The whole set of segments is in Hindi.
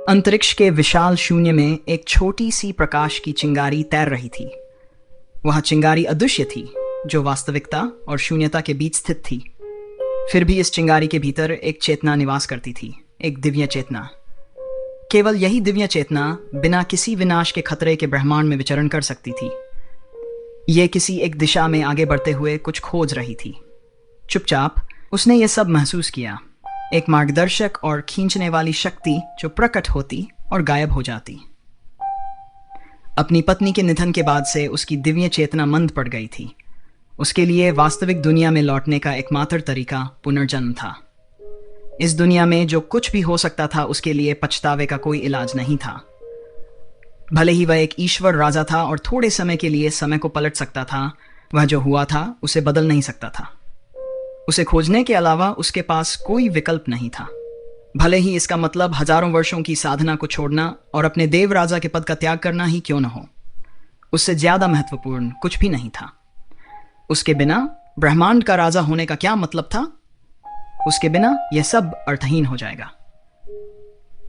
अंतरिक्ष के विशाल शून्य में एक छोटी सी प्रकाश की चिंगारी तैर रही थी। वह चिंगारी अदृश्य थी, जो वास्तविकता और शून्यता के बीच स्थित थी। फिर भी इस चिंगारी के भीतर एक चेतना निवास करती थी, एक दिव्य चेतना। केवल यही दिव्य चेतना बिना किसी विनाश के खतरे के ब्रह्मांड में विचरण कर सकती थी। ये किसी एक दिशा में आगे बढ़ते हुए कुछ खोज रही थी। चुपचाप उसने ये सब महसूस किया, एक मार्गदर्शक और खींचने वाली शक्ति जो प्रकट होती और गायब हो जाती। अपनी पत्नी के निधन के बाद से उसकी दिव्य चेतना मंद पड़ गई थी। उसके लिए वास्तविक दुनिया में लौटने का एकमात्र तरीका पुनर्जन्म था। इस दुनिया में जो कुछ भी हो सकता था, उसके लिए पछतावे का कोई इलाज नहीं था। भले ही वह एक ईश्वर राजा था और थोड़े समय के लिए समय को पलट सकता था, वह जो हुआ था उसे बदल नहीं सकता था। उसे खोजने के अलावा उसके पास कोई विकल्प नहीं था। भले ही इसका मतलब हजारों वर्षों की साधना को छोड़ना और अपने देव राजा के पद का त्याग करना ही क्यों न हो, उससे ज्यादा महत्वपूर्ण कुछ भी नहीं था। उसके बिना ब्रह्मांड का राजा होने का क्या मतलब था? उसके बिना यह सब अर्थहीन हो जाएगा।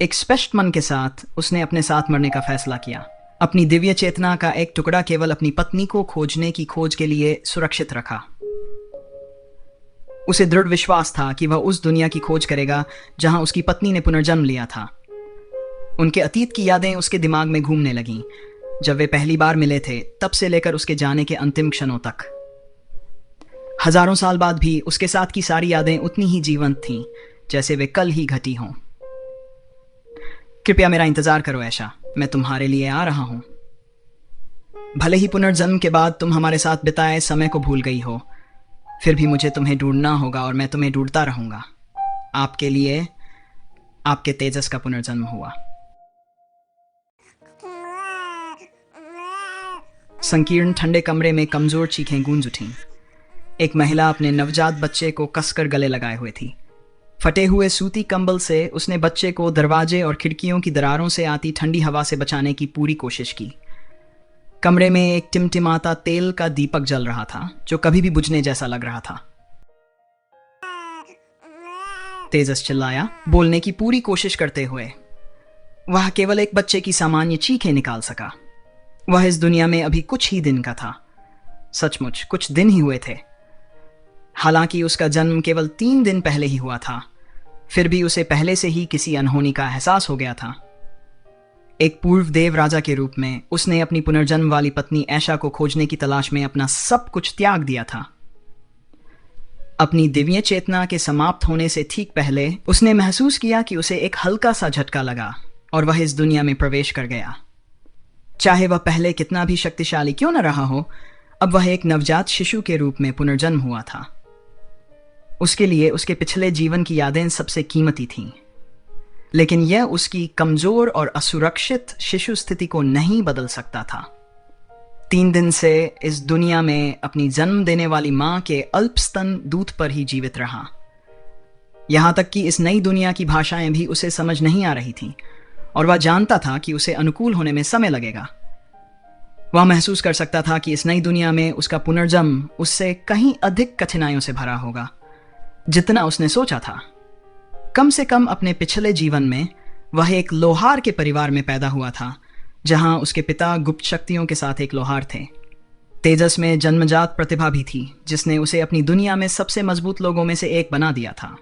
एक स्पष्ट मन के साथ उसने अपने साथ मरने का फैसला किया। अपनी दिव्य चेतना का एक टुकड़ा केवल अपनी पत्नी को खोजने की खोज के लिए सुरक्षित रखा। उसे दृढ़ विश्वास था कि वह उस दुनिया की खोज करेगा जहां उसकी पत्नी ने पुनर्जन्म लिया था। उनके अतीत की यादें उसके दिमाग में घूमने लगीं, जब वे पहली बार मिले थे, तब से लेकर उसके जाने के अंतिम क्षणों तक। हजारों साल बाद भी उसके साथ की सारी यादें उतनी ही जीवंत थीं, जैसे वे कल ही घटी हों। कृपया मेरा इंतजार करो ऐशा, मैं तुम्हारे लिए आ रहा हूं। भले ही पुनर्जन्म के बाद तुम हमारे साथ बिताए समय को भूल गई हो, फिर भी मुझे तुम्हें ढूंढना होगा और मैं तुम्हें ढूंढता रहूंगा। आपके लिए आपके तेजस का पुनर्जन्म हुआ। संकीर्ण ठंडे कमरे में कमजोर चीखें गूंज उठीं। एक महिला अपने नवजात बच्चे को कसकर गले लगाए हुए थी। फटे हुए सूती कंबल से उसने बच्चे को दरवाजे और खिड़कियों की दरारों से आती ठंडी हवा से बचाने की पूरी कोशिश की। कमरे में एक टिमटिमाता तेल का दीपक जल रहा था, जो कभी भी बुझने जैसा लग रहा था। तेजस चिल्लाया, बोलने की पूरी कोशिश करते हुए। वह केवल एक बच्चे की सामान्य चीखें निकाल सका। वह इस दुनिया में अभी कुछ ही दिन का था। सचमुच कुछ दिन ही हुए थे। हालांकि उसका जन्म केवल 3 दिन पहले ही हुआ था, फिर भी उसे पहले से ही किसी अनहोनी का एहसास हो गया था। एक पूर्व देव राजा के रूप में उसने अपनी पुनर्जन्म वाली पत्नी ऐशा को खोजने की तलाश में अपना सब कुछ त्याग दिया था। अपनी दिव्य चेतना के समाप्त होने से ठीक पहले उसने महसूस किया कि उसे एक हल्का सा झटका लगा और वह इस दुनिया में प्रवेश कर गया। चाहे वह पहले कितना भी शक्तिशाली क्यों न रहा हो, अब वह एक नवजात शिशु के रूप में पुनर्जन्म हुआ था। उसके लिए उसके पिछले जीवन की यादें सबसे कीमती थीं, लेकिन यह उसकी कमजोर और असुरक्षित शिशु स्थिति को नहीं बदल सकता था। 3 दिन से इस दुनिया में अपनी जन्म देने वाली मां के अल्पस्तन दूध पर ही जीवित रहा। यहां तक कि इस नई दुनिया की भाषाएं भी उसे समझ नहीं आ रही थीं, और वह जानता था कि उसे अनुकूल होने में समय लगेगा। वह महसूस कर सकता था कि इस नई दुनिया में उसका पुनर्जन्म उससे कहीं अधिक कठिनाइयों से भरा होगा, जितना उसने सोचा था। कम से कम अपने पिछले जीवन में वह एक लोहार के परिवार में पैदा हुआ था, जहां उसके पिता गुप्त शक्तियों के साथ एक लोहार थे। तेजस में जन्मजात प्रतिभा भी थी, जिसने उसे अपनी दुनिया में सबसे मजबूत लोगों में से एक बना दिया था।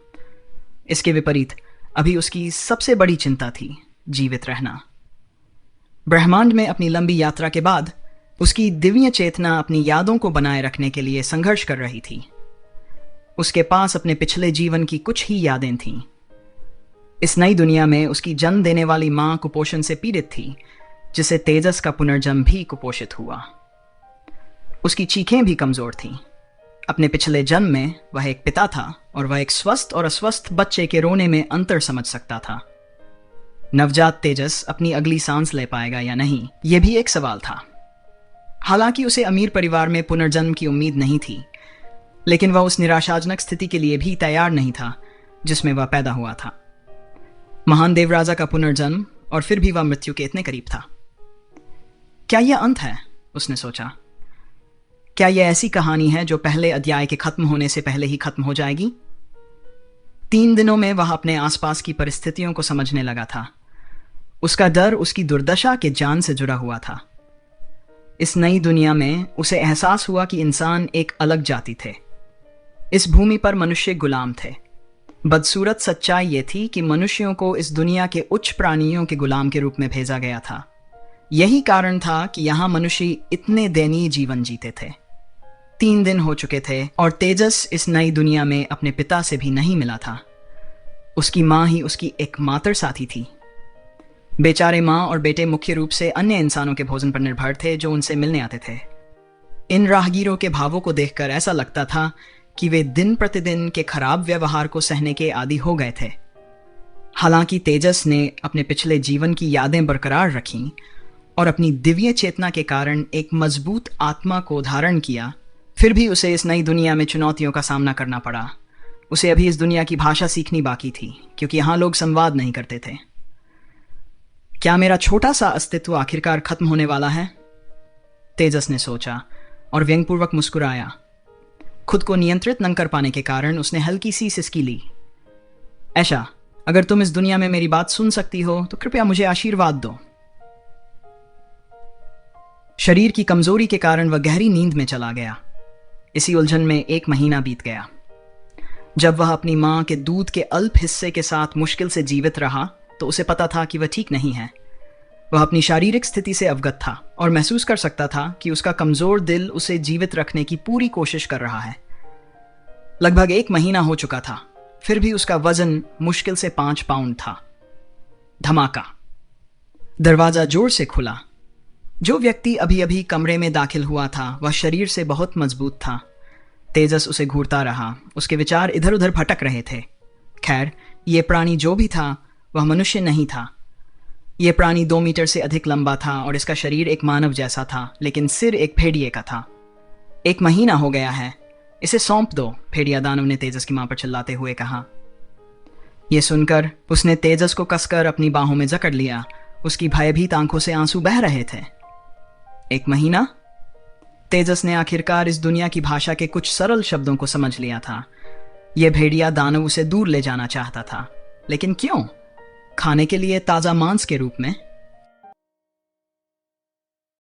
इसके विपरीत अभी उसकी सबसे बड़ी चिंता थी जीवित रहना। ब्रह्मांड में अपनी लंबी यात्रा के बाद उसकी दिव्य चेतना अपनी यादों को बनाए रखने के लिए संघर्ष कर रही थी। उसके पास अपने पिछले जीवन की कुछ ही यादें थीं। इस नई दुनिया में उसकी जन्म देने वाली मां कुपोषण से पीड़ित थी, जिसे तेजस का पुनर्जन्म भी कुपोषित हुआ। उसकी चीखें भी कमजोर थीं। अपने पिछले जन्म में वह एक पिता था और वह एक स्वस्थ और अस्वस्थ बच्चे के रोने में अंतर समझ सकता था। नवजात तेजस अपनी अगली सांस ले पाएगा या नहीं, यह भी एक सवाल था। हालांकि उसे अमीर परिवार में पुनर्जन्म की उम्मीद नहीं थी, लेकिन वह उस निराशाजनक स्थिति के लिए भी तैयार नहीं था जिसमें वह पैदा हुआ था। महान देवराजा का पुनर्जन्म, और फिर भी वह मृत्यु के इतने करीब था। क्या यह अंत है? उसने सोचा। क्या यह ऐसी कहानी है जो पहले अध्याय के खत्म होने से पहले ही खत्म हो जाएगी? 3 दिनों में वह अपने आसपास की परिस्थितियों को समझने लगा था। उसका डर उसकी दुर्दशा के जान से जुड़ा हुआ था। इस नई दुनिया में उसे एहसास हुआ कि इंसान एक अलग जाति थे। इस भूमि पर मनुष्य गुलाम थे। बदसूरत सच्चाई ये थी कि मनुष्यों को इस दुनिया के उच्च प्राणियों के गुलाम के रूप में भेजा गया था। यही कारण था कि यहाँ मनुष्य इतने दयनीय जीवन जीते थे। 3 दिन हो चुके थे और तेजस इस नई दुनिया में अपने पिता से भी नहीं मिला था। उसकी माँ ही उसकी एकमात्र साथी थी। बेचारे माँ और बेटे मुख्य रूप से अन्य इंसानों के भोजन पर निर्भर थे जो उनसे मिलने आते थे। इन राहगीरों के भावों को देखकर ऐसा लगता था कि वे दिन प्रतिदिन के खराब व्यवहार को सहने के आदी हो गए थे। हालांकि तेजस ने अपने पिछले जीवन की यादें बरकरार रखीं और अपनी दिव्य चेतना के कारण एक मजबूत आत्मा को धारण किया, फिर भी उसे इस नई दुनिया में चुनौतियों का सामना करना पड़ा। उसे अभी इस दुनिया की भाषा सीखनी बाकी थी, क्योंकि यहाँ लोग संवाद नहीं करते थे। क्या मेरा छोटा सा अस्तित्व आखिरकार खत्म होने वाला है? तेजस ने सोचा और व्यंग्यपूर्वक मुस्कुराया। खुद को नियंत्रित न कर पाने के कारण उसने हल्की सी सिसकी ली। ऐशा, अगर तुम इस दुनिया में मेरी बात सुन सकती हो तो कृपया मुझे आशीर्वाद दो। शरीर की कमजोरी के कारण वह गहरी नींद में चला गया। इसी उलझन में 1 महीना बीत गया। जब वह अपनी मां के दूध के अल्प हिस्से के साथ मुश्किल से जीवित रहा तो उसे पता था कि वह ठीक नहीं है। वह अपनी शारीरिक स्थिति से अवगत था और महसूस कर सकता था कि उसका कमजोर दिल उसे जीवित रखने की पूरी कोशिश कर रहा है। लगभग 1 महीना हो चुका था, फिर भी उसका वजन मुश्किल से 5 पाउंड था। धमाका! दरवाजा जोर से खुला। जो व्यक्ति अभी अभी कमरे में दाखिल हुआ था वह शरीर से बहुत मजबूत था। तेजस उसे घूरता रहा। उसके विचार इधर उधर भटक रहे थे। खैर, यह प्राणी जो भी था वह मनुष्य नहीं था। यह प्राणी 2 मीटर से अधिक लंबा था और इसका शरीर एक मानव जैसा था, लेकिन सिर एक भेड़िए का था। 1 महीना हो गया है, इसे सौंप दो, भेड़िया दानव ने तेजस की मां पर चिल्लाते हुए कहा। यह सुनकर उसने तेजस को कसकर अपनी बाहों में जकड़ लिया। उसकी भयभीत आंखों से आंसू बह रहे थे। 1 महीना? तेजस ने आखिरकार इस दुनिया की भाषा के कुछ सरल शब्दों को समझ लिया था। यह भेड़िया दानव उसे दूर ले जाना चाहता था, लेकिन क्यों? खाने के लिए ताजा मांस के रूप में?